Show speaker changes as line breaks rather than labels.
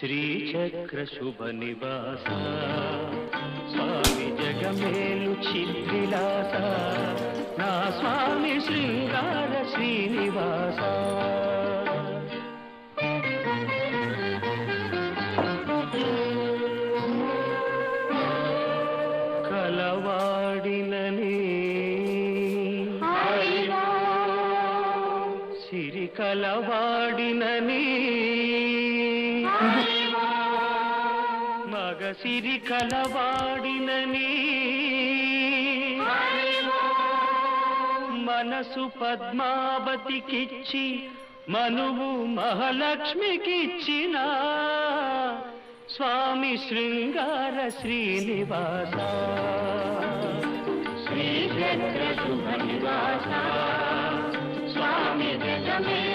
శ్రీచక్ర శుభ నివాస స్వామి జగమేలు చిద్విలాస నా స్వామి శృంగార శ్రీనివాస కలవాడినని సిరి కలవాడినని మగసిరి కలవాడినని మనసు పద్మావతికిచ్చి మనువు మహాలక్ష్మికిచ్చిన స్వామి శృంగార శ్రీనివాస శ్రీచక్ర శుభ నివాస స్వామి జగమే